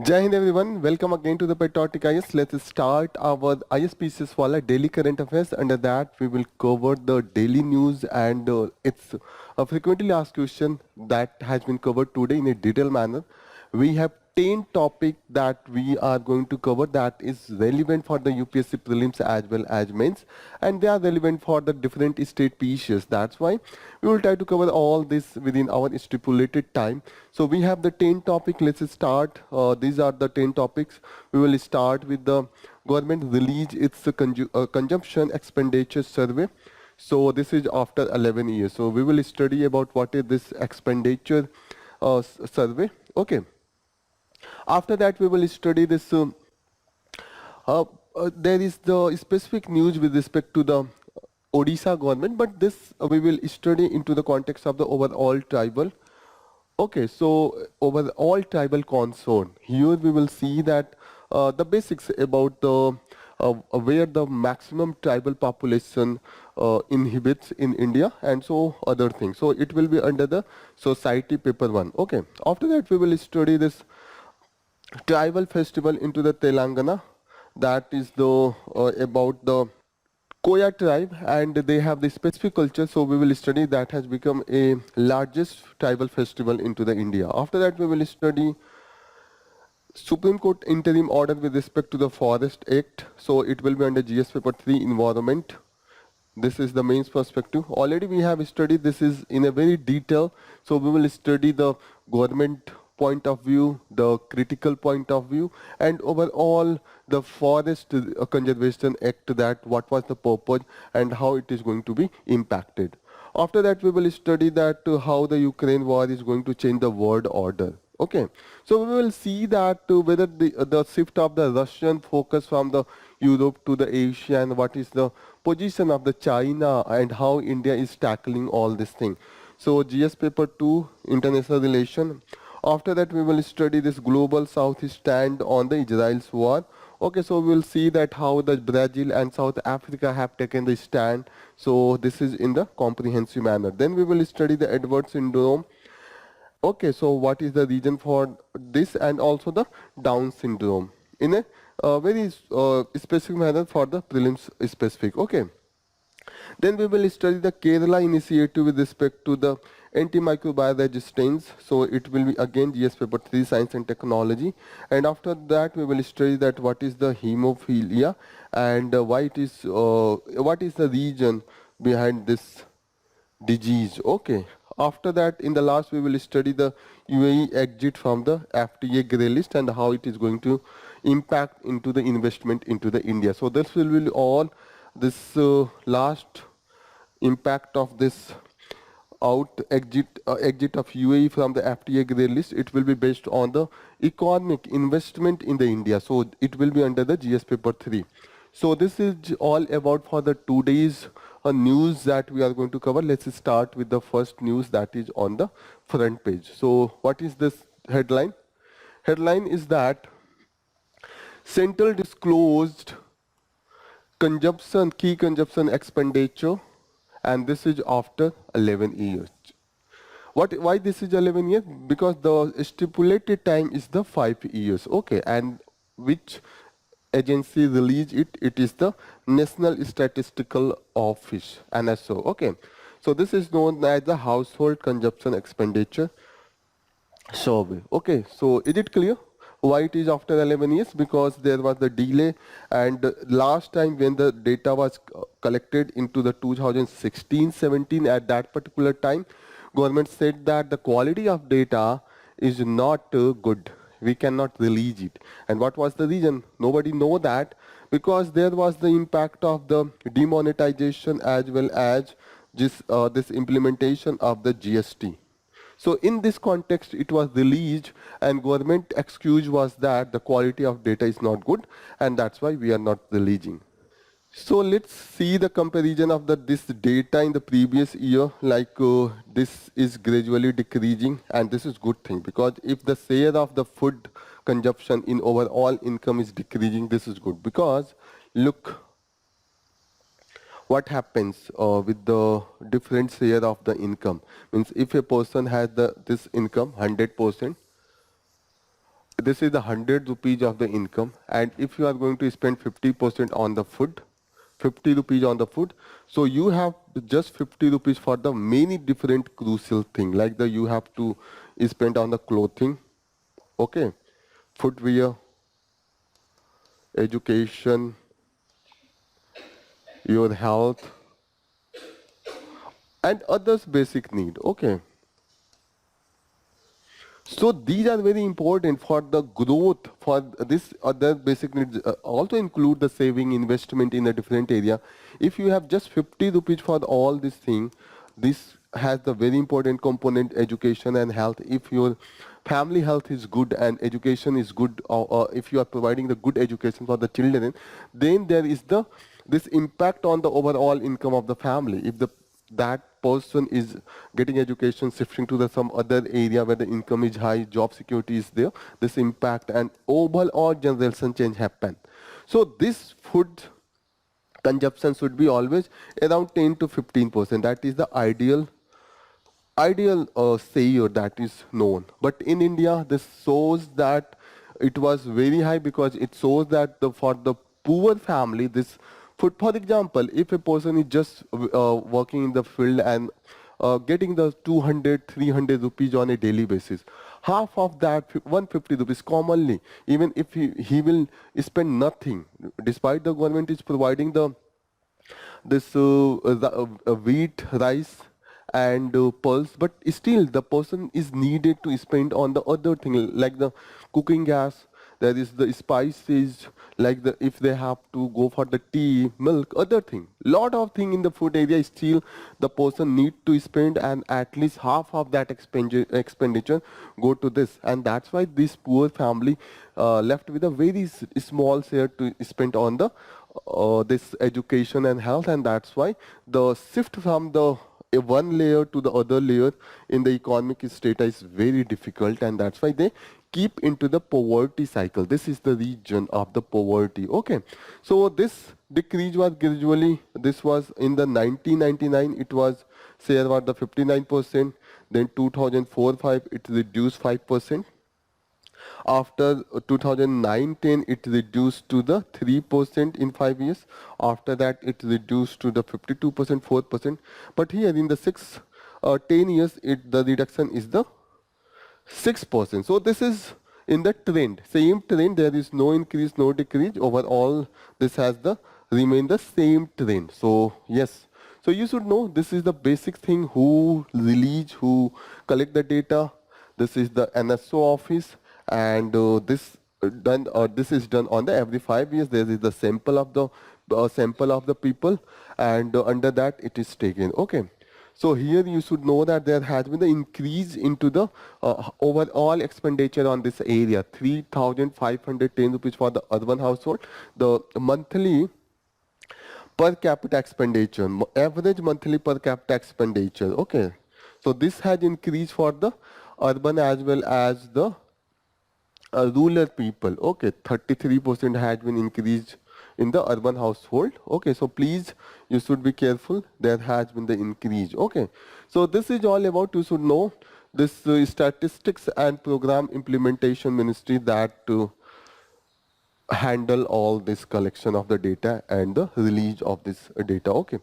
Jai Hind everyone, welcome again to the Patriotic IAS. Let's start our IAS PCSwala daily current affairs. Under that, we will cover the daily news and it's a frequently asked question that has been covered today in a detailed manner. We have 10 topics that we are going to cover that is relevant for the UPSC prelims as well as mains, and they are relevant for the different state PCS. That's why we will try to cover all this within our stipulated time. So we have the 10 topic. Let's start. These are the 10 topics. We will start with the government release its consumption expenditure survey. So this is after 11 years. So we will study about what is this expenditure survey. Okay. After that, we will study this. Uh, there is the specific news with respect to the Odisha government, but this we will study into the context of the overall tribal. Okay, so overall tribal concern. Here we will see that the basics about the where the maximum tribal population inhibits in India and so other things. So it will be under the society paper 1. Okay. After that we will study this tribal festival into the Telangana. That is the about the Koya tribe, and they have the specific culture. So we will study that has become a largest tribal festival into the India. After that, we will study Supreme Court interim order with respect to the Forest Act. So it will be under GS paper 3 environment. This is the mains perspective. Already we have studied this is in a very detail. So we will study the government point of view, the critical point of view, and overall the Forest Conservation Act, that what was the purpose and how it is going to be impacted. After that we will study that how the Ukraine war is going to change the world order. Okay, so we will see that whether the shift of the Russian focus from the Europe to the Asia, and what is the position of the China and how India is tackling all this thing. So GS paper 2 international relation. After that we will study this global south stand on the Israel's war. Okay, so we will see that how the Brazil and South Africa have taken the stand. So this is in the comprehensive manner. Then we will study the Edward syndrome. Okay, so what is the reason for this, and also the Down syndrome in a very specific manner for the prelims specific. Okay. Then we will study the Kerala initiative with respect to the antimicrobial resistance. So it will be again GS paper 3 science and technology. And after that we will study that what is the hemophilia and why it is what is the reason behind this disease. Okay. After that, in the last, we will study the UAE exit from the FTA grey list and how it is going to impact into the investment into the India. So this will be all this last impact of this exit of UAE from the FTA grey list. It will be based on the economic investment in the India. So it will be under the GS paper 3. So this is all about for the today's news that we are going to cover. Let's start with the first news that is on the front page. So what is this headline? Headline is that Central disclosed key consumption expenditure, and this is after 11 years. Why this is 11 years? Because the stipulated time is the 5 years. Okay, and which agency release it? It is the National Statistical Office, NSO. Okay, so this is known as the household consumption expenditure survey. Okay, so is it clear why it is after 11 years? Because there was the delay, and last time when the data was collected into the 2016-17, at that particular time government said that the quality of data is not good, we cannot release it. And what was the reason? Nobody know that, because there was the impact of the demonetization as well as this implementation of the GST. So in this context, it was released, and government excuse was that the quality of data is not good, and that's why we are not releasing. So let's see the comparison of this data in the previous year. Like this is gradually decreasing, and this is good thing, because if the share of the food consumption in overall income is decreasing, this is good, because look what happens with the different share of the income. Means if a person has this income 100%, this is the 100 rupees of the income, and if you are going to spend 50% on the food, 50 rupees on the food, so you have just 50 rupees for the many different crucial thing, like the you have to spend on the clothing, okay, footwear, education, your health, and others basic need, okay. So these are very important for the growth for this other basic needs. Also include the saving investment in a different area. If you have just 50 rupees for all this thing, this has the very important component education and health. If your family health is good and education is good, or if you are providing the good education for the children, then there is the this impact on the overall income of the family. If the that person is getting education, shifting to the some other area where the income is high, job security is there, this impact and overall generation change happen. So this food consumption should be always around 10 to 15%. That is the ideal sayer that is known. But in India, this shows that it was very high because it shows that for the poor family, this food, for example, if a person is just working in the field and getting the 200, 300 rupees on a daily basis, half of that 150 rupees commonly, even if he will spend nothing, despite the government is providing the this wheat, rice, and pulse, but still the person is needed to spend on the other thing like the cooking gas. There is the spices, like the if they have to go for the tea, milk, other thing. Lot of thing in the food area still the person need to spend, and at least half of that expenditure go to this, and that's why this poor family left with a very small share to spend on the this education and health, and that's why the shift from the one layer to the other layer in the economic strata is very difficult, and that's why they keep into the poverty cycle. This is the region of the poverty, okay. So this decrease was gradually, this was in the 1999, it was say about the 59%, then 2004-5 it reduced 5%. After 2009-10, it reduced to the 3% in 5 years. After that, it reduced to the 52%, 4%. But here in the 10 years, the reduction is the 6%. So this is in the trend. Same trend, there is no increase, no decrease. Overall, this has the remain the same trend. So yes. So you should know this is the basic thing, who release, who collect the data. This is the NSO office, and this is done on the every 5 years. There is the sample of the people, and under that it is taken. Okay. So here you should know that there has been the increase into the overall expenditure on this area, 3,510 rupees for the urban household. The monthly per capita expenditure, average monthly per capita expenditure. Okay. So this has increased for the urban as well as the rural people. Okay, 33% has been increased in the urban household. Okay, so please, you should be careful. There has been the increase. Okay, so this is all about, you should know this statistics and program implementation ministry that handle all this collection of the data and the release of this data. Okay,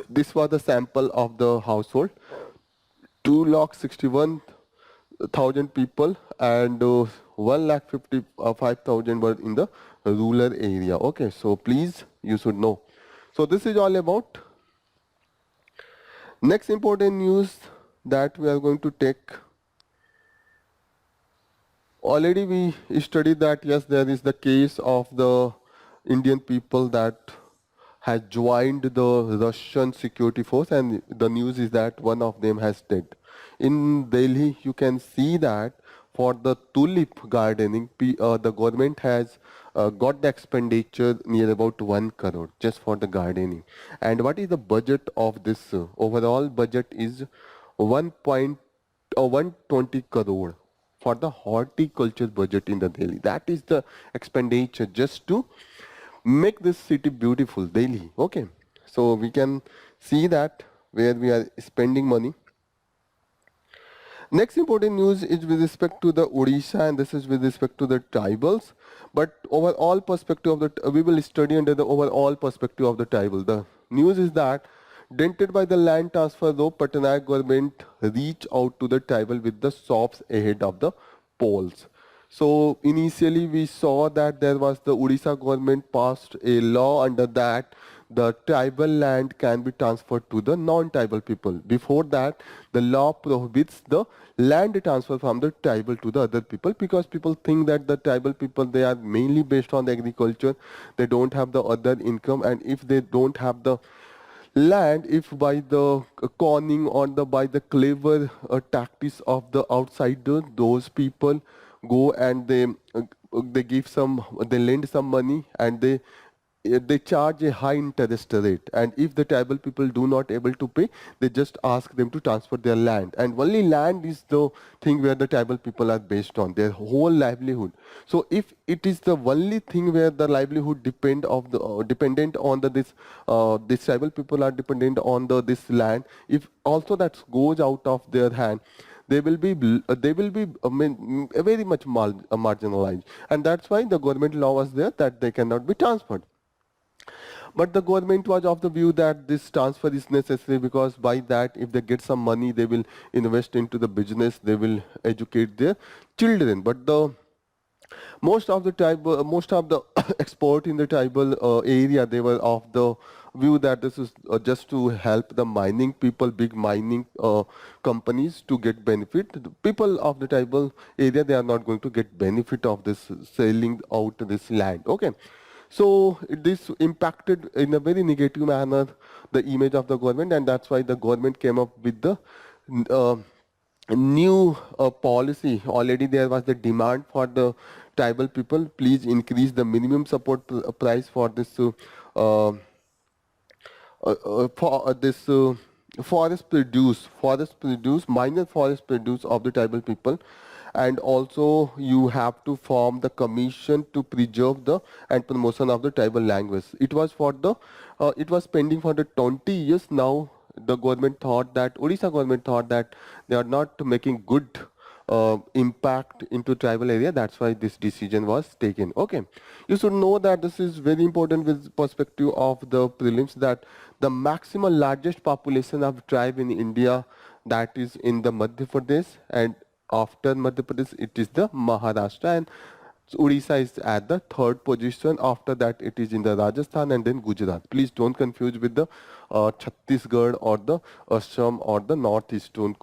this was the sample of the household. 2,61,000 people, and 1,55,000 were in the rural area. Okay, so please, you should know. So this is all about. Next important news that we are going to take. Already we studied that yes, there is the case of the Indian people that has joined the Russian security force, and the news is that one of them has died. In Delhi, you can see that for the tulip gardening, the government has got the expenditure near about 1 crore just for the gardening. And what is the budget of this? Overall budget is 120 crore for the horticulture budget in the Delhi. That is the expenditure just to make this city beautiful, Delhi. Okay, so we can see that where we are spending money. Next important news is with respect to the Odisha, and this is with respect to the tribals. But overall perspective of the we will study under the overall perspective of the tribal. The news is that dented by the land transfer, though Patnaik government reach out to the tribal with the softs ahead of the polls. So initially we saw that there was the Odisha government passed a law under that the tribal land can be transferred to the non-tribal people. Before that, the law prohibits the land transfer from the tribal to the other people because people think that the tribal people, they are mainly based on the agriculture, they don't have the other income, and if they don't have the land, if by the conning or the by the clever tactics of the outsider, those people go and they give some, they lend some money, and they charge a high interest rate, and if the tribal people do not able to pay, they just ask them to transfer their land, and only land is the thing where the tribal people are based on their whole livelihood. So if it is the only thing where the livelihood dependent on the this tribal people are dependent on the this land, if also that goes out of their hand, they will be very much marginalized, and that's why the government law was there that they cannot be transferred. But the government was of the view that this transfer is necessary because by that, if they get some money, they will invest into the business, they will educate their children. But the most of the export in the tribal area, they were of the view that this is just to help the mining people, big mining companies to get benefit. The people of the tribal area, they are not going to get benefit of this selling out this land. Okay. So this impacted in a very negative manner the image of the government, and that's why the government came up with the uh, new policy. Already there was the demand for the tribal people, please increase the minimum support price for this for this forest produce minor forest produce of the tribal people, and also you have to form the commission to preserve the and promotion of the tribal language. It was for the it was pending for the 20 years. Now the government thought that Odisha government thought that they are not making good impact into tribal area. That's why this decision was taken. Okay, you should know that this is very important with perspective of the prelims, that the maximum largest population of tribe in India, that is in the Madhya Pradesh, and after Madhya Pradesh it is the Maharashtra, and Odisha is at the third position. After that, it is in the Rajasthan and then Gujarat. Please don't confuse with the Chhattisgarh or the Assam or the northeastern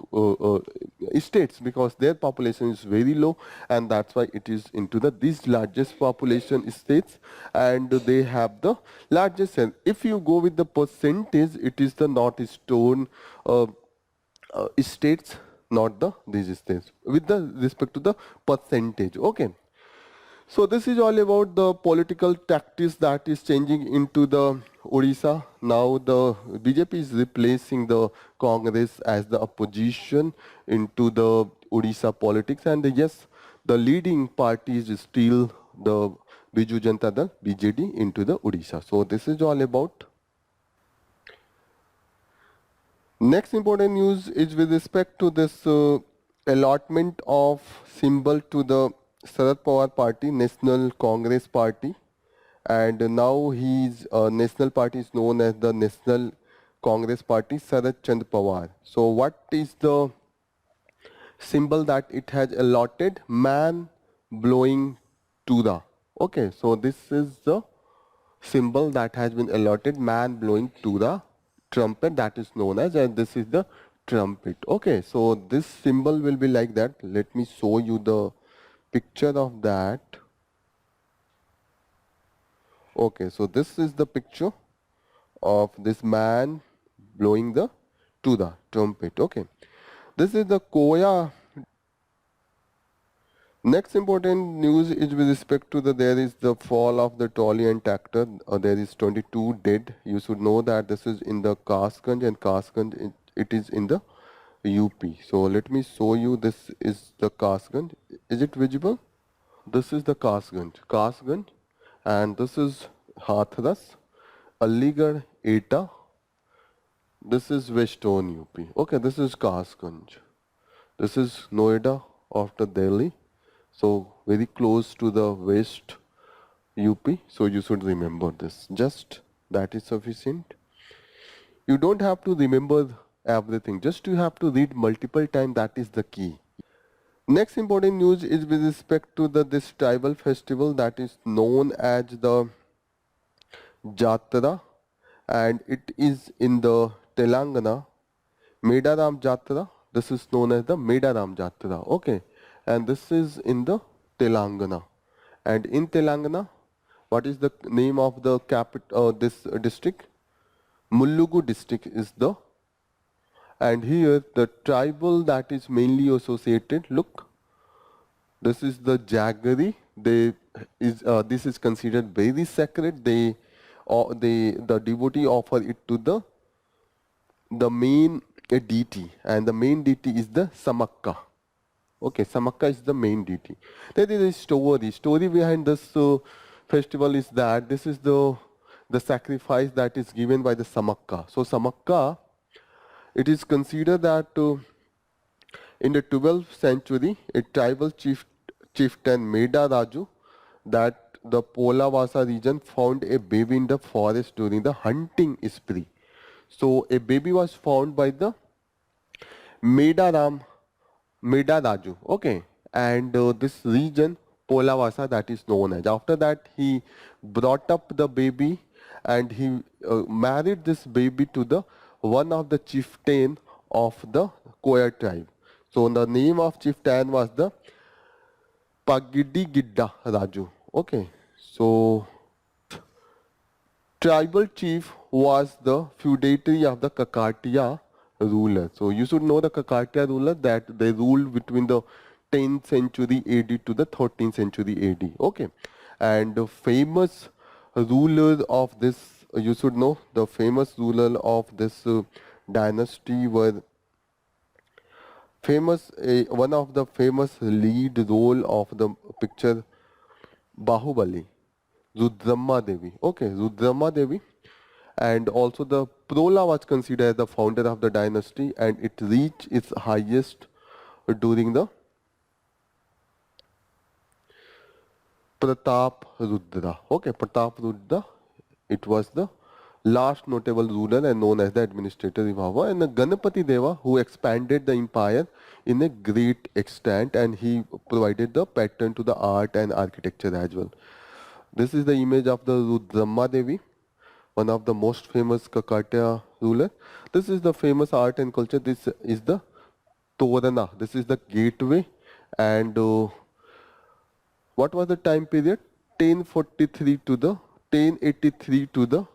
states, because their population is very low, and that's why it is into the these largest population states, and they have the largest. And if you go with the percentage, it is the northeastern states, not the these states, with the respect to the percentage. Okay. So this is all about the political tactics that is changing into the Odisha. Now the BJP is replacing the Congress as the opposition into the Odisha politics, and yes, the leading party is still the Biju Janata Dal (BJD) into the Odisha. So this is all about. Next important news is with respect to this allotment of symbol to the Sharad Pawar party, National Congress Party, and now his national party is known as the National Congress Party, Sharad Chand Pawar. So what is the symbol that it has allotted? Man blowing tuda. Okay, so this is the symbol that has been allotted, man blowing to the trumpet, that is known as, and this is the trumpet. Okay, so this symbol will be like that. Let me show you the picture of that. Okay, so this is the picture of this man blowing the to the trumpet. Okay, this is the Koya. Next important news is with respect to the there is the fall of the trolley and tractor. There is 22 dead. You should know that this is in the Kasganj, and Kasganj it is in the UP. So let me show you. This is the Kasganj. Is it visible? This is the Kasganj, and this is Hathras, Aligarh, Eta. This is Western UP. Okay, this is Kasganj. This is Noida after Delhi. So very close to the west UP. So you should remember this. Just that is sufficient. You don't have to remember everything. Just you have to read multiple times. That is the key. Next important news is with respect to this tribal festival that is known as the Jatra, and it is in the Telangana. Medaram Jatra. This is known as the Medaram Jatra. Okay, and this is in the Telangana. And in Telangana, what is the name of the capital? This district, Mullugu district is the. And here the tribal that is mainly associated. Look, this is the Jaggery. This is considered very sacred. The devotee offer it to the main deity, and the main deity is the Samakka. Okay, Samakka is the main deity. There is a story. Story behind this festival is that this is the sacrifice that is given by the Samakka. So Samakka, it is considered that in the 12th century, a tribal chieftain Meda Raju, that the Polavasa region found a baby in the forest during the hunting spree. So a baby was found by the Meda Raju, okay, and this region Polavasa that is known as. After that, he brought up the baby and he married this baby to the one of the chieftain of the Koya tribe. So the name of chieftain was the Pagidi Raju. Okay, so tribal chief was the feudatory of the Kakatiya ruler. So you should know the Kakatiya ruler that they ruled between the 10th century AD to the 13th century AD. Okay, and the famous ruler of this, you should know the famous ruler of this dynasty were one of the famous lead role of the picture Bahubali, Rudramma Devi. Okay, Rudramma Devi. And also the Prola was considered as the founder of the dynasty, and it reached its highest during the Pratap Rudra. Okay, Pratap Rudra. It was the last notable ruler and known as the administrator Vivava, and the Ganapati Deva who expanded the empire in a great extent, and he provided the pattern to the art and architecture as well. This is the image of the Rudramma Devi, one of the most famous Kakatiya ruler. This is the famous art and culture. This is the Torana. This is the gateway, and what was the time period? 1043 to the 1083 to the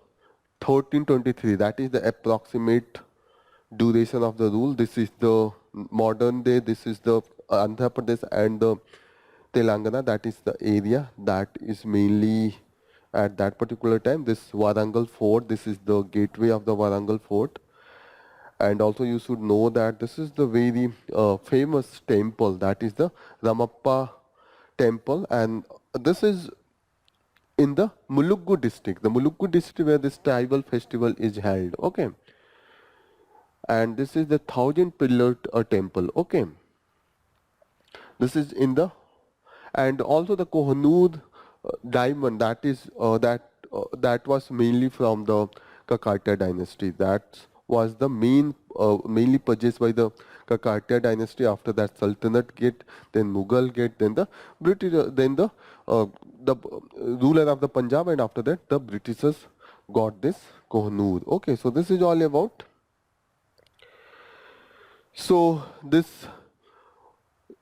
1323. That is the approximate duration of the rule. This is the modern day. This is the Andhra Pradesh and the Telangana. That is the area that is mainly at that particular time. This Warangal Fort. This is the gateway of the Warangal Fort. And also you should know that this is the very famous temple, that is the Ramappa temple, and this is in the Muluggu district, where this tribal festival is held. Okay, and this is the 1,000 pillared temple. Okay, this is in the, and also the Kohinoor diamond, that was mainly from the Kakatiya dynasty. That was the mainly purchased by the Kakatiya dynasty. After that, Sultanate Gate, then Mughal Gate, then the British, then the ruler of the Punjab, and after that the Britishers got this Kohinoor. Okay, so this is all about. So this,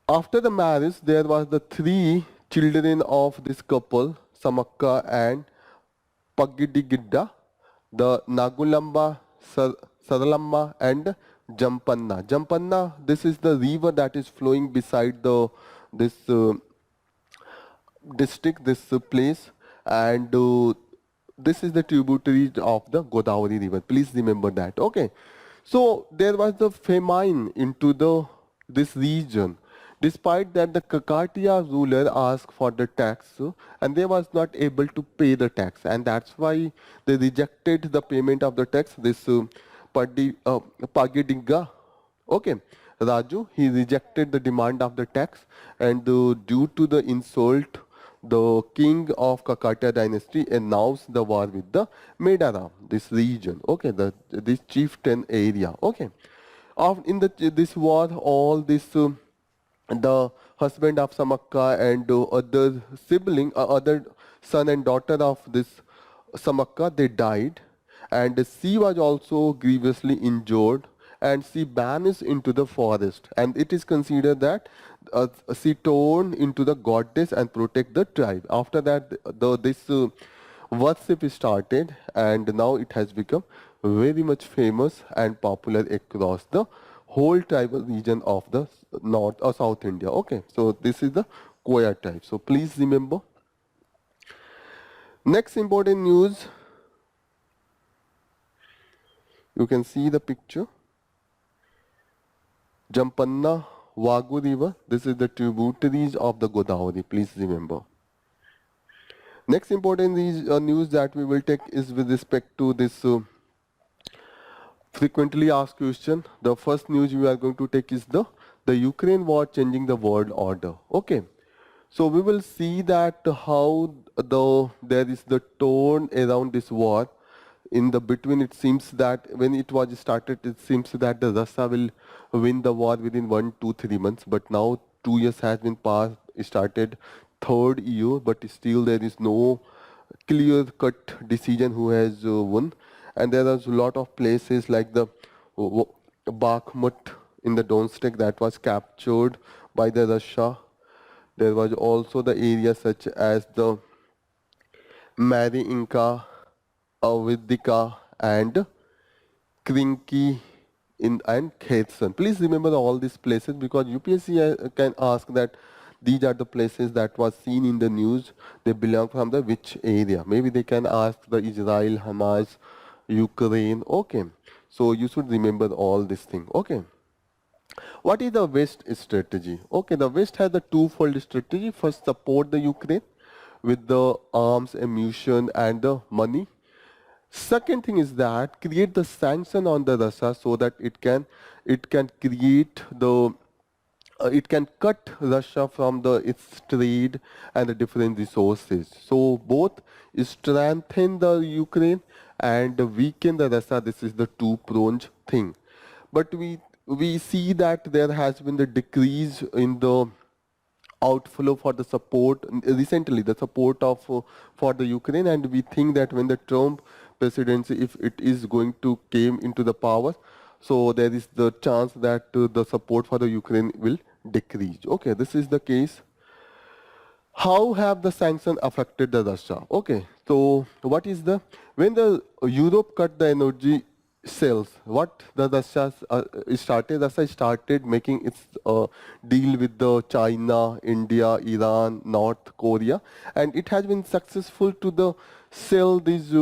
after the marriage, there was the three children of this couple, Samakka and Pagidigidda, the Nagulamba, Saralamma and Jampanna. Jampanna, this is the river that is flowing beside this district, this place, and this is the tributary of the Godavari river. Please remember that. Okay. So there was the famine into this region. Despite that, the Kakatiya ruler asked for the tax, and they was not able to pay the tax, and that's why they rejected the payment of the tax. This Pagidinga, okay, Raju, he rejected the demand of the tax, and due to the insult, the king of Kakatiya dynasty announced the war with the Medara, this region. Okay, this chieftain area. Okay, in this war, all this. The husband of Samakka and other son and daughter of this Samakka, they died, and she was also grievously injured, and she vanished into the forest. And it is considered that she turned into the goddess and protect the tribe. After that, this worship started, and now it has become very much famous and popular across the whole tribal region of the north or south India. Okay, so this is the Koya tribe. So please remember. Next important news, you can see the picture. Jampanna Vagu River. This is the tributaries of the Godavari. Please remember. Next important news that we will take is with respect to this frequently asked question. The first news we are going to take is the Ukraine war changing the world order. Okay, so we will see that how there is the tone around this war. In the between, it seems that when it was started, it seems that the Russia will win the war within 1 to 3 months. But now 2 years has been passed, started third year, but still there is no clear-cut decision who has won. And there are a lot of places like the Bakhmut in the Donetsk that was captured by the Russia. There was also the areas such as the Marinka, Avidika, and Krinky and Kherson. Please remember all these places because UPSC can ask that these are the places that was seen in the news. They belong from the which area? Maybe they can ask the Israel, Hamas, Ukraine. Okay. So you should remember all this thing. Okay. What is the West strategy? Okay, the West has a twofold strategy. First, support the Ukraine with the arms, ammunition, and the money. Second thing is that create the sanction on the Russia so that it can create the it can cut Russia from its trade and the different resources. So both strengthen the Ukraine and weaken the Russia. This is the two-pronged thing. But we see that there has been the decrease in the outflow for the support recently, the support of for the Ukraine, and we think that when the Trump presidency, if it is going to came into the power, so there is the chance that the support for the Ukraine will decrease. Okay, this is the case. How have the sanctions affected the Russia? Okay, so what is the when the Europe cut the energy sales, what the Russia started making its deal with the China, India, Iran, North Korea, and it has been successful to the sell this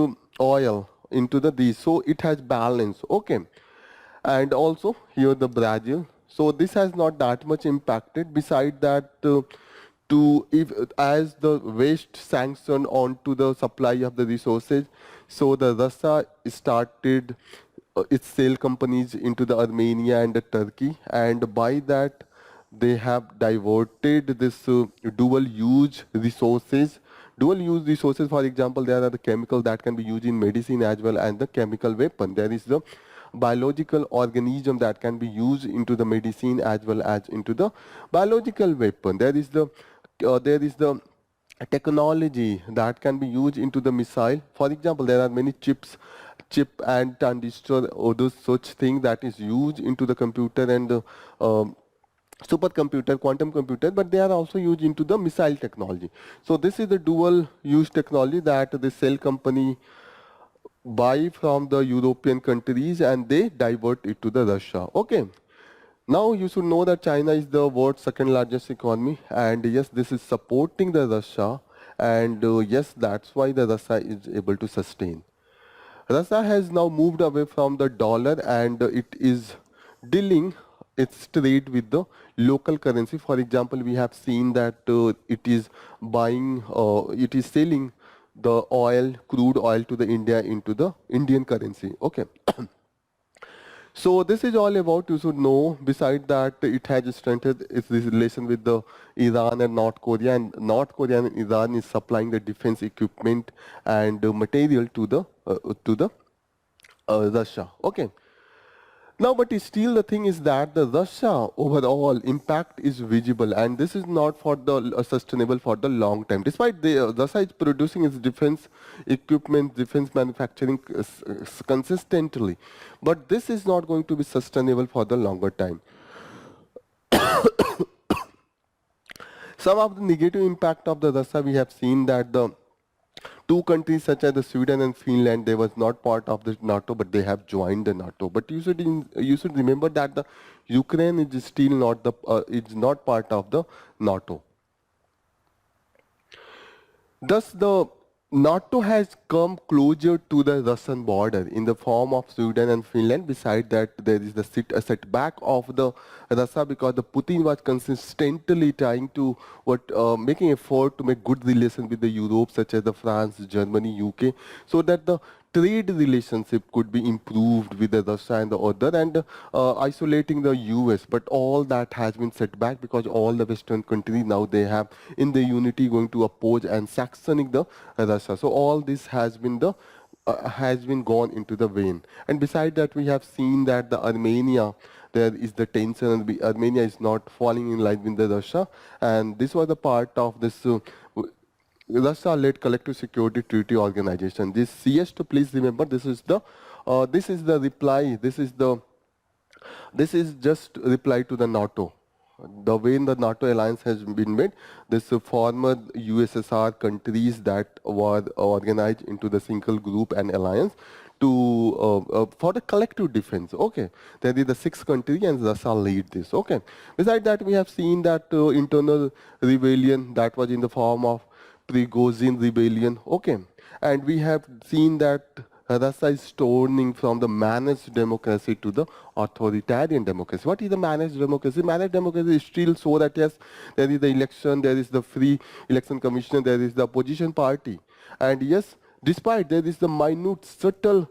oil into the these, so it has balance. Okay, and also here the Brazil. So this has not that much impacted. Beside that, to if as the West sanctioned onto the supply of the resources, so the Russia started its sale companies into the Armenia and the Turkey, and by that they have diverted this dual use resources. Dual use resources, for example, there are the chemical that can be used in medicine as well as the chemical weapon. There is the biological organism that can be used into the medicine as well as into the biological weapon. There is the technology that can be used into the missile. For example, there are many chip and transistor or those such thing that is used into the computer and the supercomputer, quantum computer, but they are also used into the missile technology. So this is the dual use technology that the cell company buy from the European countries and they divert it to the Russia. Okay. Now you should know that China is the world's second largest economy, and yes, this is supporting the Russia, and yes, that's why the Russia is able to sustain. Russia has now moved away from the dollar and it is dealing its trade with the local currency. For example, we have seen that it is selling the crude oil to the India into the Indian currency. Okay. So this is all about, you should know. Beside that, it has strengthened its relation with the Iran and North Korea, and North Korea and Iran is supplying the defense equipment and material to the Russia. Okay. Now, but still the thing is that the Russia overall impact is visible, and this is not for the sustainable for the long time. Despite the Russia is producing its defense equipment, defense manufacturing consistently, but this is not going to be sustainable for the longer time. Some of the negative impact of the Russia, we have seen that the two countries such as the Sweden and Finland, they was not part of the NATO, but they have joined the NATO. But you should remember that the Ukraine is still not the is not part of the NATO. Thus, the NATO has come closer to the Russian border in the form of Sweden and Finland. Besides that, there is a setback of the Russia because the Putin was consistently trying to making effort to make good relations with the Europe, such as the France, Germany, UK, so that the trade relationship could be improved with the Russia and the other, and isolating the US. But all that has been set back because all the Western countries now they have in the unity going to oppose and sanctioning the Russia. So all this has been gone into the vein. And beside that, we have seen that the Armenia, there is the tension, and Armenia is not falling in line with the Russia, and this was a part of this Russia-led Collective Security Treaty Organization. This CS, to please remember, this is the reply. This is just reply to the NATO. The way the NATO alliance has been made, this former USSR countries that were organized into the single group and alliance to for the collective defense. Okay, there is the 6 countries and Russia lead this. Okay. Besides that, we have seen that internal rebellion that was in the form of Prigozhin rebellion. Okay, and we have seen that Russia is turning from the managed democracy to the authoritarian democracy. What is the managed democracy? Managed democracy is still so that yes, there is the election, there is the free election commission, there is the opposition party, and yes, despite there is the minute subtle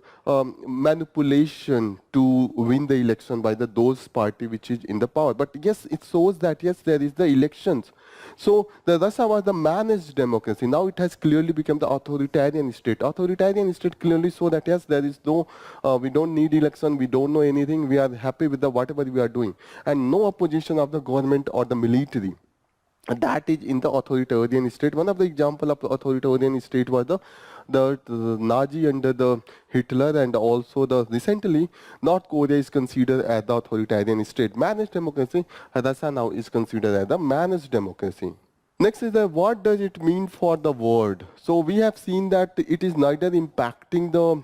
manipulation to win the election by those party which is in the power. But yes, it shows that yes, there is the elections. So the Russia was the managed democracy. Now it has clearly become the authoritarian state. Authoritarian state clearly show that yes, there is no, we don't need election, we don't know anything, we are happy with the whatever we are doing, and no opposition of the government or the military. And that is in the authoritarian state. One of the example of the authoritarian state was the Nazi under the Hitler, and also the recently North Korea is considered as the authoritarian state. Managed democracy, Russia now is considered as the managed democracy. Next is the what does it mean for the world? So we have seen that it is neither impacting the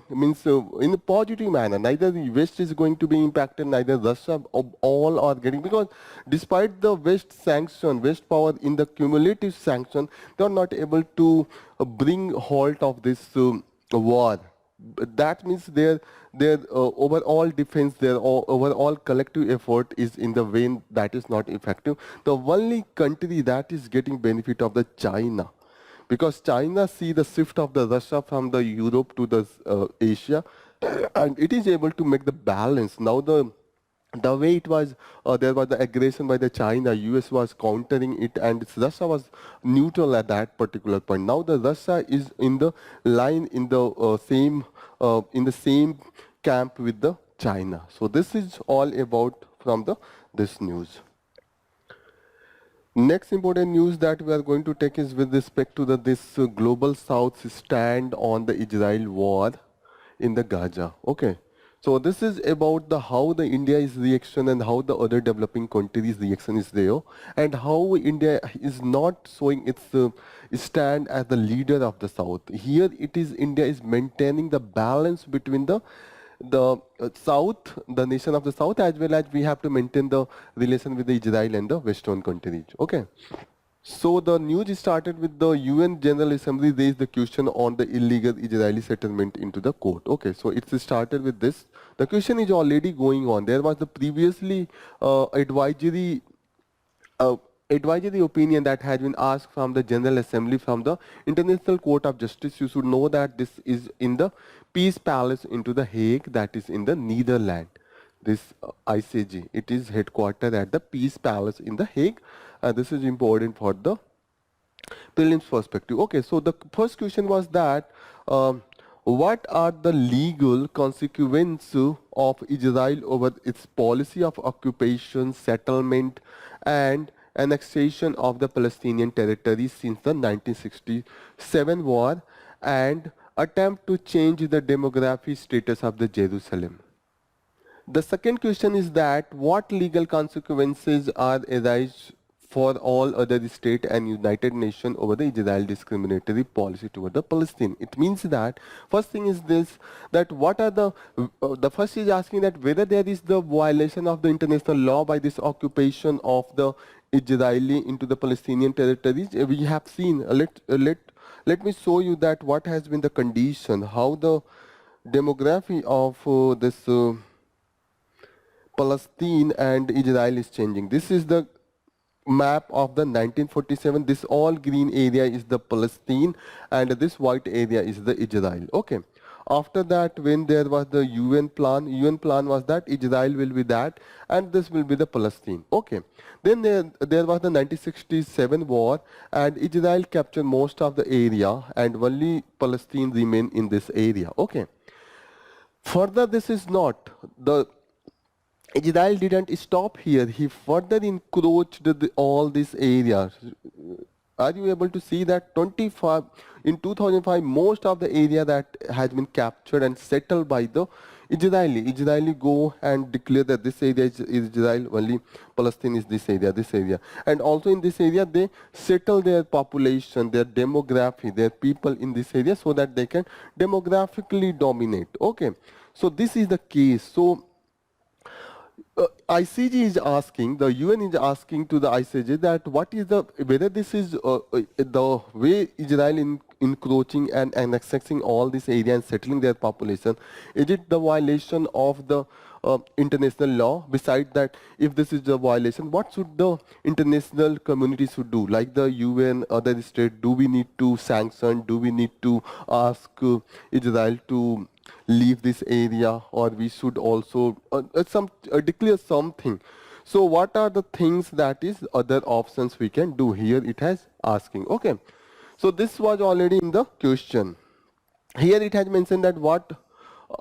in a positive manner. Neither the West is going to be impacted, neither Russia. All are getting, because despite the West sanction, West power in the cumulative sanction, they are not able to bring halt of this war. That means their overall defense, their overall collective effort is in the vein that is not effective. The only country that is getting benefit of the China, because China see the shift of the Russia from the Europe to the Asia, and it is able to make the balance. Now the way it was, there was the aggression by the China, US was countering it, and Russia was neutral at that particular point. Now the Russia is in the line in the same camp with the China. So this is all about from this news. Next important news that we are going to take is with respect to this global South stand on the Israel war in the Gaza. Okay. So this is about how the India's reaction and how the other developing countries' reaction is there, and how India is not showing its stand as the leader of the South. Here it is India is maintaining the balance between the South, the nation of the South, as well as we have to maintain the relation with the Israel and the Western countries. Okay. So the news started with the UN General Assembly raised the question on the illegal Israeli settlement into the court. Okay, so it started with this. The question is already going on. There was the previously advisory opinion that has been asked from the General Assembly from the International Court of Justice. You should know that this is in the Peace Palace into the Hague, that is in the Netherlands. this ICG. It is headquartered at the Peace Palace in The Hague. This is important for the prelims perspective. Okay, so the first question was that what are the legal consequences of Israel over its policy of occupation, settlement, and annexation of the Palestinian territories since the 1967 war and attempt to change the demography status of the Jerusalem? The second question is that what legal consequences are arise for all other state and United Nations over the Israel discriminatory policy toward the Palestine? It means that first thing is this, that what are the first is asking that whether there is the violation of the international law by this occupation of the Israeli into the Palestinian territories. We have seen let me show you that what has been the condition, how the demography of this Palestine and Israel is changing. This is the map of the 1947. This all green area is the Palestine and this white area is the Israel. Okay. After that, when there was the UN plan was that Israel will be that and this will be the Palestine. Okay. Then there was the 1967 war and Israel captured most of the area and only Palestine remain in this area. Okay. Further, this is not the Israel didn't stop here. He further encroached all these areas. Are you able to see that 25 in 2005 most of the area that has been captured and settled by the Israeli go and declare that this area is Israel, only Palestine is this area. And also in this area they settle their population, their demography, their people in this area so that they can demographically dominate. Okay. So this is the case. So ICG is asking, the UN is asking to the ICJ that what is the, whether this is the way Israel encroaching and annexing all this area and settling their population, is it the violation of the international law? Besides that, if this is the violation, what should the international community should do? Like the UN, other states, do we need to sanction? Do we need to ask Israel to leave this area, or we should also declare something? So what are the things that is other options we can do here? It has asking. Okay, so this was already in the question. Here it has mentioned that what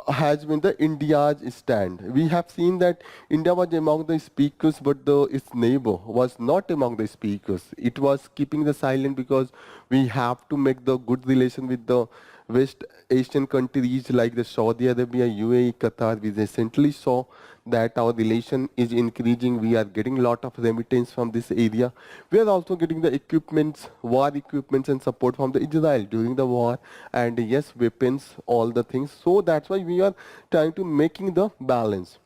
has been the India's stand. We have seen that India was among the speakers, but its neighbor was not among the speakers. It was keeping the silent because we have to make the good relation with the West Asian countries like the Saudi Arabia, UAE, Qatar. We recently saw that our relation is increasing. We are getting a lot of remittance from this area. We are also getting the equipments, war equipments and support from the Israel during the war, and yes, weapons, all the things. So that's why we are trying to making the balance.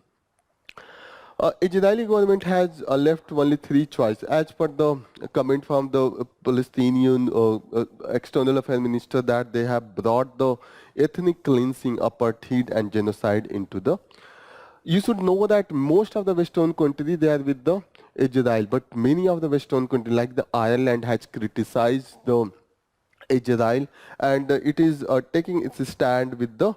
Israeli government has left only three choices as per the comment from the Palestinian external affairs minister, that they have brought the ethnic cleansing, apartheid and genocide into the. You should know that most of the Western countries they are with the Israel, but many of the Western countries like the Ireland has criticized the Israel, and it is taking its stand with the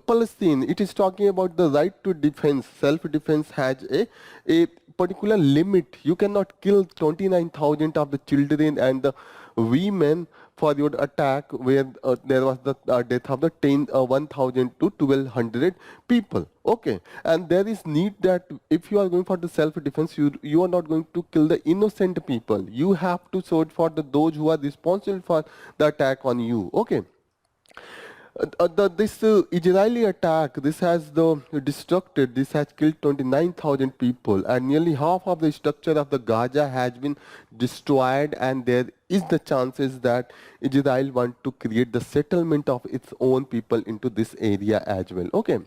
Palestine. It is talking about the right to defense. Self-defense has a particular limit. You cannot kill 29,000 of the children and the women for your attack, where there was the death of the 1,000 to 1,200 people. Okay, and there is need that if you are going for the self-defense, you are not going to kill the innocent people. You have to search for those who are responsible for the attack on you. Okay. This Israeli attack, this has destructed, this has killed 29,000 people, and nearly half of the structure of the Gaza has been destroyed, and there is the chances that Israel want to create the settlement of its own people into this area as well. Okay.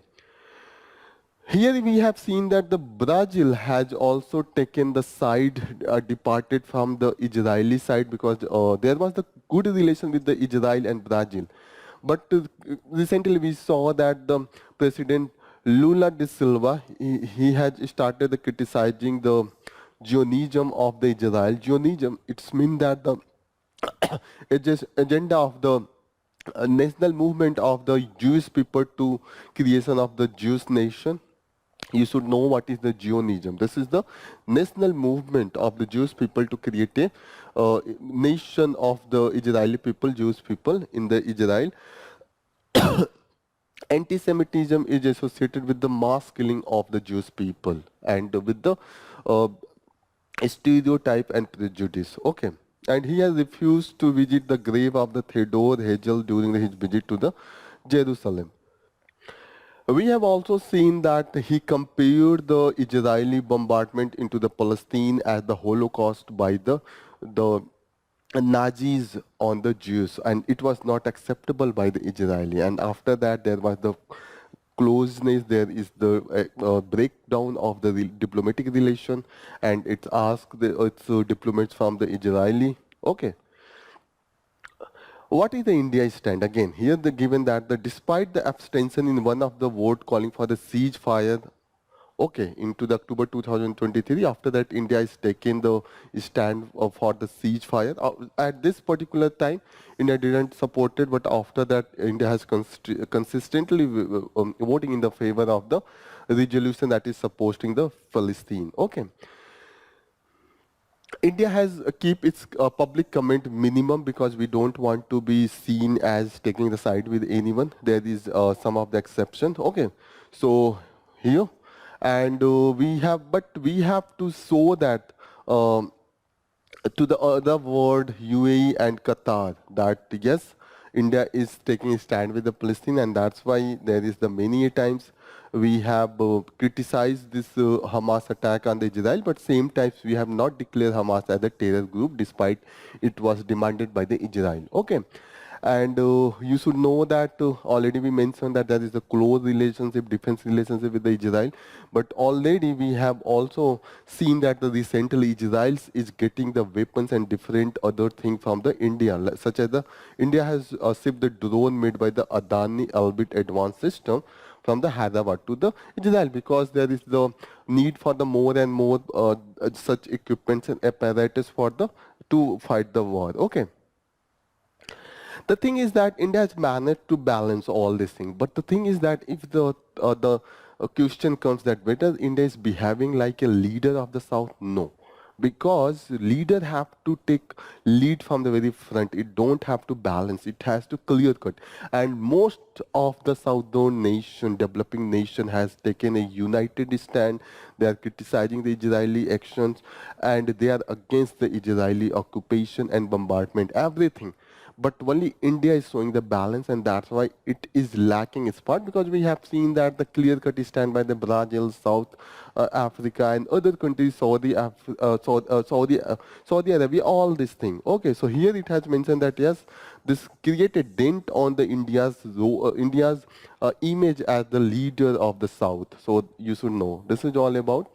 Here we have seen that the Brazil has also taken the side, departed from the Israeli side, because there was the good relation with the Israel and Brazil. But recently we saw that the President Lula da Silva, he has started criticizing the Zionism of the Israel. Zionism, it's mean that the agenda of the national movement of the Jewish people to creation of the Jewish nation. You should know what is the Zionism. This is the national movement of the Jewish people to create a nation of the Israeli people, Jewish people in the Israel. Anti-Semitism is associated with the mass killing of the Jewish people and with the uh, stereotype and prejudice. Okay. And he has refused to visit the grave of the Theodore Hegel during his visit to the Jerusalem. We have also seen that he compared the Israeli bombardment into the Palestine as the Holocaust by the Nazis on the Jews, and it was not acceptable by the Israeli. And after that, there was the closeness. There is the breakdown of the diplomatic relation, and it's asked its diplomats from the Israeli. Okay, what is the India stand? Again, here the given that despite the abstention in one of the vote calling for the ceasefire, okay, into the October 2023. After that, India is taking the stand for the ceasefire. At this particular time, India didn't support it, but after that, India has consistently voting in the favor of the resolution that is supporting the Palestine. Okay. India has keep its public comment minimum because we don't want to be seen as taking the side with anyone. There is some of the exception. Okay, so here, and we have to show that um, to the other world, UAE and Qatar, that yes, India is taking a stand with the Palestine, and that's why there is the many a times we have criticized this Hamas attack on the Israel, but same times we have not declared Hamas as a terror group, despite it was demanded by the Israel. Okay. And you should know that already we mentioned that there is a close relationship, defense relationship with the Israel. But already we have also seen that the recently Israel is getting the weapons and different other things from the India, such as the India has shipped the drone made by the Adani Albit Advanced System from the Hyderabad to the Israel, because there is the need for the more and more such equipments and apparatus for the to fight the war. Okay. The thing is that India has managed to balance all these things. But the thing is that if the question comes that whether India is behaving like a leader of the South, no. Because leader have to take lead from the very front. It don't have to balance. It has to clear cut. And most of the southern nation, developing nation, has taken a united stand. They are criticizing the Israeli actions, and they are against the Israeli occupation and bombardment. Everything, but only India is showing the balance, and that's why it is lacking its part, because we have seen that the clear-cut stand by the Brazil, South Africa, and other countries, Saudi Arabia, all this thing. Okay, so here it has mentioned that yes, this created dent on the India's image as the leader of the South. So you should know this is all about.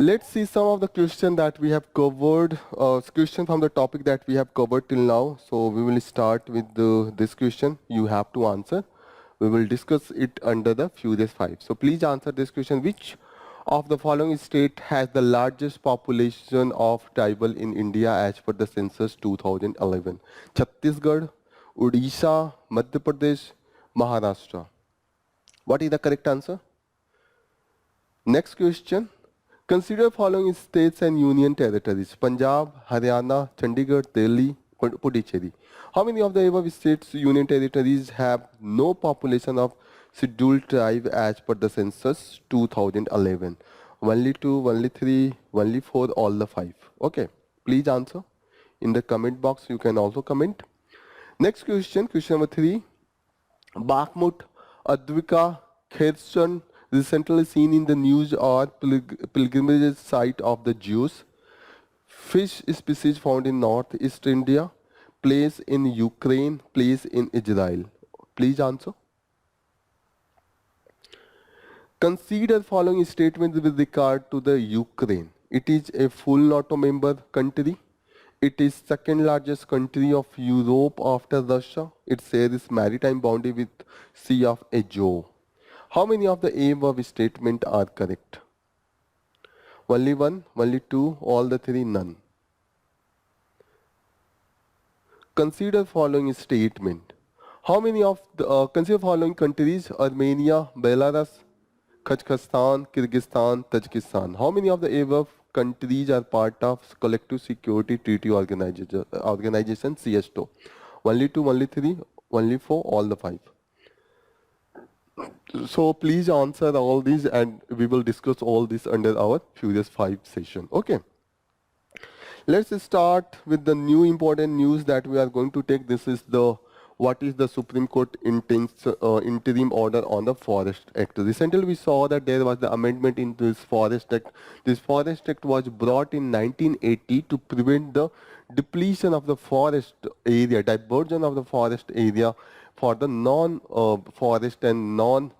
Let's see some of the question that we have covered, question from the topic that we have covered till now. So we will start with this question. You have to answer. We will discuss it under the Furious 5. So please answer this question. Which of the following state has the largest population of tribal in India as per the census 2011? Chhattisgarh, Odisha, Madhya Pradesh, Maharashtra. What is the correct answer? Next question. Consider following states and union territories: Punjab, Haryana, Chandigarh, Delhi, Puducherry. How many of the above states, union territories have no population of scheduled tribe as per the census 2011? Only two, only three, only four, all the five. Okay, please answer. In the comment box, you can also comment. Next question, question number 3. Bakhmut, Advika, Kherson, recently seen in the news, are pilgrimage site of the Jews. Fish species found in Northeast India, place in Ukraine, place in Israel. Please answer. Consider following statements with regard to the Ukraine. It is a full NATO member country. It is second largest country of Europe after Russia. It shares its maritime boundary with Sea of Azov. How many of the above statements are correct? Only one, only two, all the three, none. Consider following statement. How many of the consider following countries: Armenia, Belarus, Kazakhstan, Kyrgyzstan, Tajikistan. How many of the above countries are part of Collective Security Treaty Organization CSTO? Only two, only three, only four, all the five. So please answer all these and we will discuss all this under our Furious 5 session. Okay. Let's start with the new important news that we are going to take. This is the what is the Supreme Court interim order on the Forest Act. Recently, we saw that there was the amendment in this Forest Act. This Forest Act was brought in 1980 to prevent the depletion of the forest area, diversion of the forest area for the non-forest and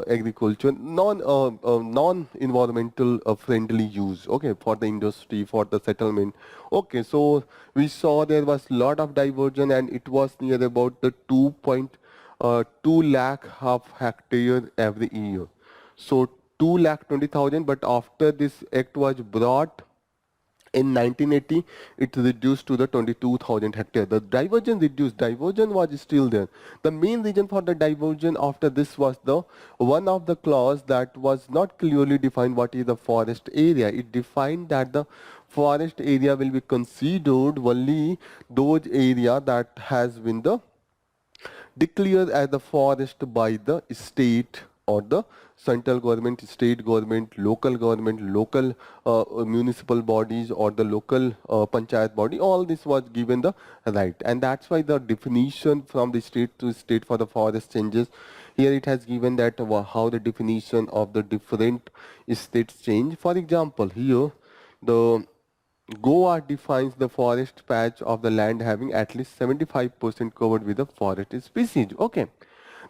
agriculture, non-environmental friendly use. Okay, for the industry, for the settlement. Okay, so we saw there was lot of diversion, and it was near about the 2.2 lakh of hectare every year. So 2 lakh 20,000, but after this act was brought in 1980, it reduced to the 22,000 hectare. The diversion reduced. Diversion was still there. The main reason for the diversion after this was the one of the clause that was not clearly defined what is the forest area. It defined that the forest area will be considered only those area that has been the declared as the forest by the state or the central government, state government, local municipal bodies or the local panchayat body. All this was given the right, and that's why the definition from the state to state for the forest changes. Here it has given that how the definition of the different states change. For example, here the Goa defines the forest patch of the land having at least 75% covered with the forest species. Okay.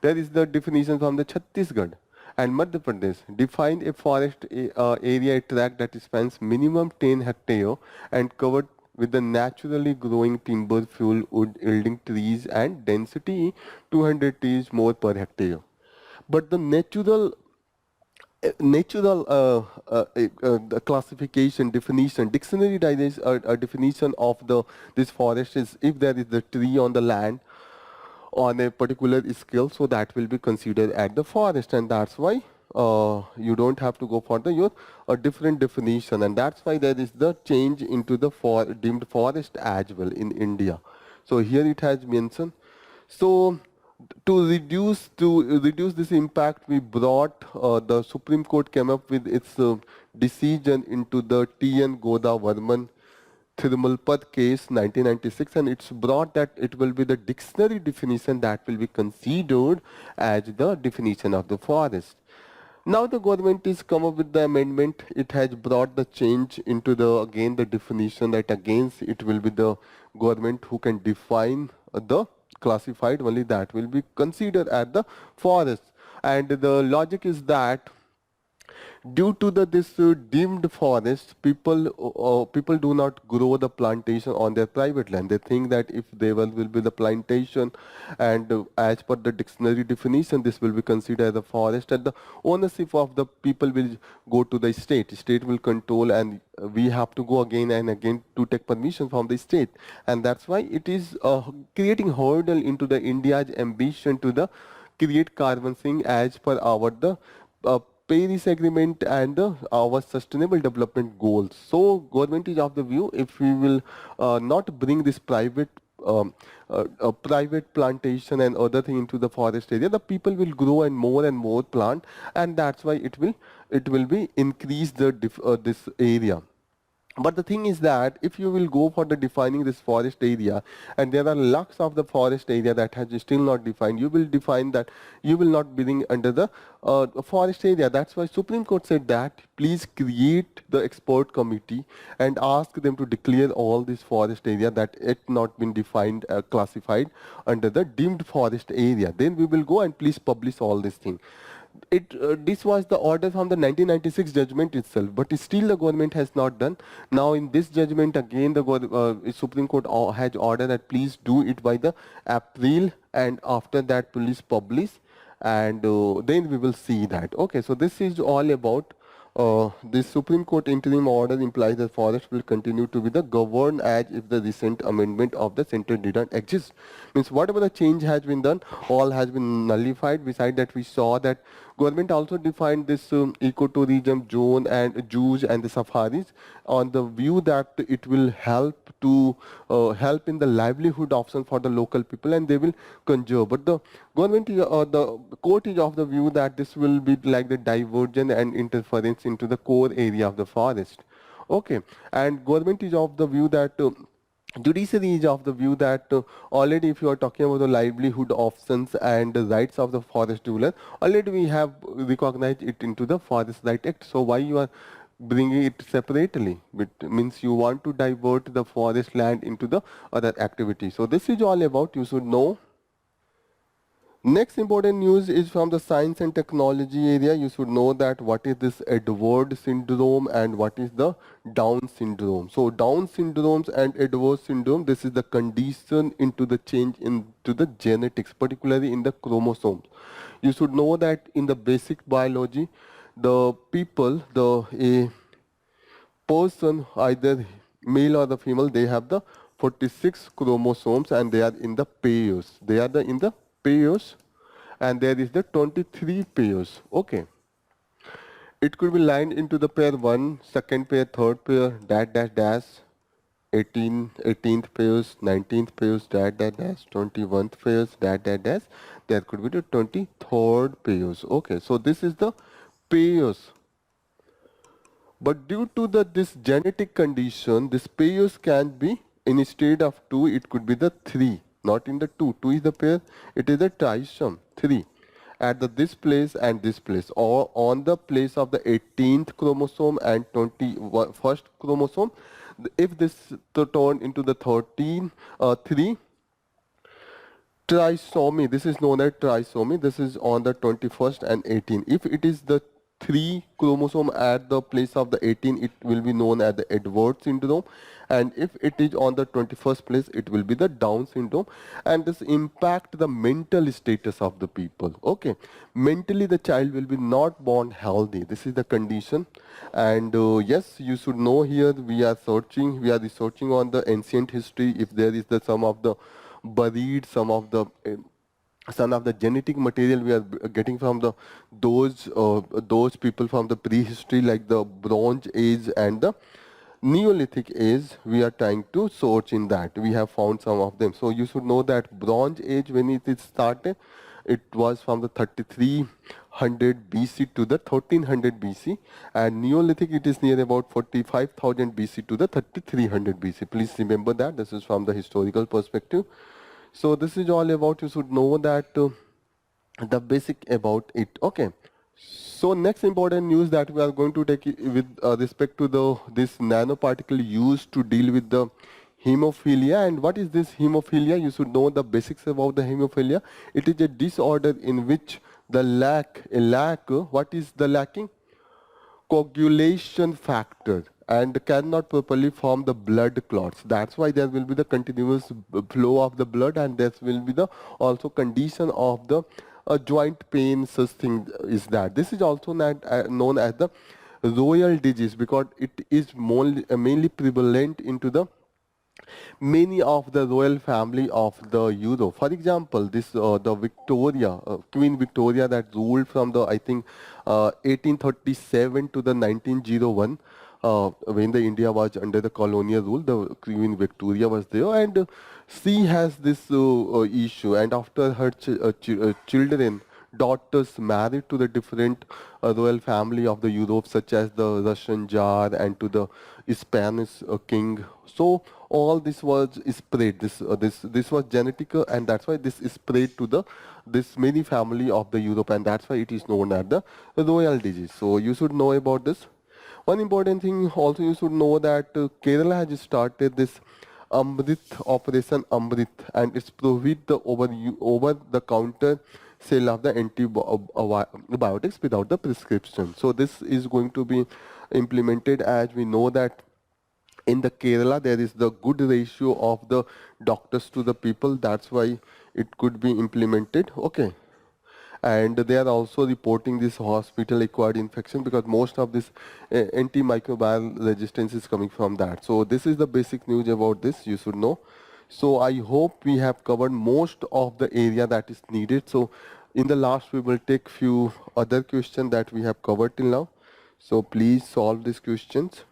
There is the definition from the Chhattisgarh and Madhya Pradesh. Define a forest area tract that spans minimum 10 hectare and covered with the naturally growing timber, fuel, wood yielding trees and density 200 trees more per hectare. But the natural the classification definition dictionary definition of the this forest is if there is the tree on the land on a particular scale, so that will be considered at the forest, and that's why you don't have to go for the your a different definition, and that's why there is the change into the deemed forest as well in India. So here it has mentioned. So to reduce this impact, we brought the Supreme Court came up with its decision into the T.N. Goda Varman Thirumalpad case 1996, and it's brought that it will be the dictionary definition that will be considered as the definition of the forest. Now the government is come up with the amendment. It has brought the change into the again the definition that against it will be the government who can define the classified only that will be considered as the forest. And the logic is that due to the this deemed forest, people do not grow the plantation on their private land. They think that if there will be the plantation, and as per the dictionary definition, this will be considered as a forest, and the ownership of the people will go to the state. State will control, and we have to go again and again to take permission from the state, and that's why it is creating hurdle into the India's ambition to the create carbon sink as per our the uh, Paris Agreement and our sustainable development goals. So government is of the view if we will not bring this private plantation and other thing into the forest area, the people will grow and more plant, and that's why it will be increase the this area. But the thing is that if you will go for the defining this forest area, and there are lakhs of the forest area that has still not defined, you will define that you will not bring under the forest area. That's why Supreme Court said that please create the expert committee and ask them to declare all this forest area that it not been defined classified under the deemed forest area. Then we will go and please publish all this thing. This was the order from the 1996 judgment itself, but still the government has not done. Now in this judgment again the Supreme Court has ordered that please do it by the April, and after that please publish, and then we will see that. Okay, so this is all about the Supreme Court interim order implies that forest will continue to be the governed as if the recent amendment of the center did not exist. Means whatever the change has been done, all has been nullified. Beside that, we saw that Government also defined this ecotourism zone and zoos and the safaris on the view that it will help in the livelihood option for the local people, and they will conserve. But the the court is of the view that this will be like the diversion and interference into the core area of the forest. Okay, and government is of the view that judiciary is of the view that already if you are talking about the livelihood options and the rights of the forest dweller, already we have recognized it into the Forest Right Act. So why you are bringing it separately? It means you want to divert the forest land into the other activity. So this is all about, you should know. Next important news is from the science and technology area. You should know that what is this Edward syndrome and what is the Down syndrome. So Down syndromes and Edward syndrome, this is the condition into the change into the genetics, particularly in the chromosomes. You should know that in the basic biology, the people, the a person, either male or the female, they have the 46 chromosomes and they are in the pairs. They are in the pairs, and there is the 23 pairs. Okay. It could be lined into the pair 1, second pair, third pair, dash dash dash, 18th pairs, 19th pairs, dash dash dash, 21st pairs, dash dash dash. There could be the 23rd pairs. Okay. So this is the pairs. But due to this genetic condition, this pairs can be, instead of 2, it could be the 3, not in the 2. 2 is the pair, it is a trisom, 3. At this place and this place, or on the place of the 18th chromosome and 21st chromosome, if this turn into the 3, trisomy, this is known as trisomy, this is on the 21st and 18. If it is the 3 chromosome at the place of the 18, it will be known as the Edward syndrome, and if it is on the 21st place, it will be the Down syndrome. And this impact the mental status of the people. Okay, mentally the child will be not born healthy. This is the condition. And yes, you should know, here we are researching on the ancient history, if there is some of the buried, some of the genetic material we are getting from those people from the prehistory, like the Bronze Age and the Neolithic age. We are trying to search in that. We have found some of them. So you should know that Bronze Age, when it is started, it was from the 3300 BC to the 1300 BC, and Neolithic, it is near about 45,000 BC to the 3300 BC. Please remember that this is from the historical perspective. So this is all about, you should know that the basic about it. Okay. So next important news that we are going to take with respect to this nanoparticle used to deal with the hemophilia. And what is this hemophilia? You should know the basics about the hemophilia. It is a disorder in which what is the lacking? Coagulation factor, and cannot properly form the blood clots. That's why there will be the continuous flow of the blood, and there will be the also condition of the joint pain. Such thing is that. This is also known as the royal disease, because it is mainly prevalent into the many of the royal family of the Europe. For example, this the Queen Victoria, that ruled from the, I think, 1837 to the 1901. When the India was under the colonial rule, the Queen Victoria was there, and she has this issue. And after her children, daughters married to the different royal family of the Europe, such as the Russian Tsar and to the Spanish king. So all this was spread. This was genetic, and that's why this is spread to this many family of the Europe, and that's why it is known as the royal disease. So you should know about this. One important thing also, you should know that Kerala has started this Operation Amrit, and it's provide the over the counter sale of the antibiotics without the prescription. So this is going to be implemented, as we know that in the Kerala there is the good ratio of the doctors to the people. That's why it could be implemented. Okay. And they are also reporting this hospital acquired infection, because most of this antimicrobial resistance is coming from that. So this is the basic news about this, you should know. So I hope we have covered most of the area that is needed. So In the last, we will take few other questions that we have covered till now. So please solve these questions.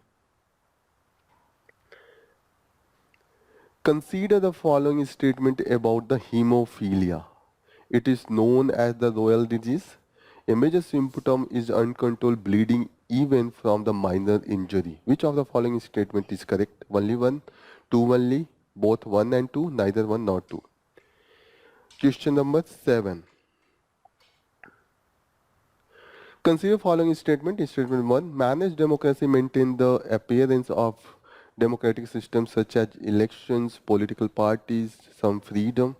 Consider the following statement about the hemophilia. It is known as the royal disease. A major symptom is uncontrolled bleeding even from the minor injury. Which of the following statement is correct? Only one, two only, both one and two, neither one nor two. Question number 7. Consider following statement. Statement 1. Managed democracy maintain the appearance of democratic systems such as elections, political parties, some freedom.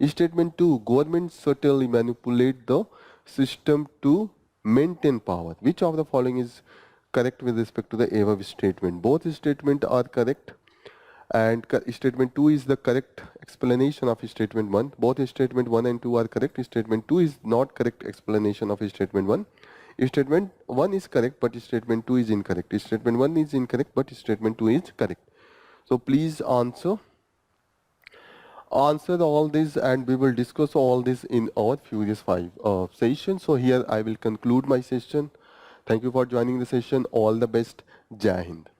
Statement 2. Government subtly manipulate the system to maintain power. Which of the following is correct with respect to the above statement? Both statements are correct. And statement 2 is the correct explanation of statement 1. Both statement 1 and 2 are correct. Statement 2 is not correct explanation of statement 1. Statement 1 is correct, but statement 2 is incorrect. Statement 1 is incorrect, but statement 2 is correct. So please answer all this, and we will discuss all this in our Furious 5 session. So here I will conclude my session. Thank you for joining the session. All the best. Jai Hind.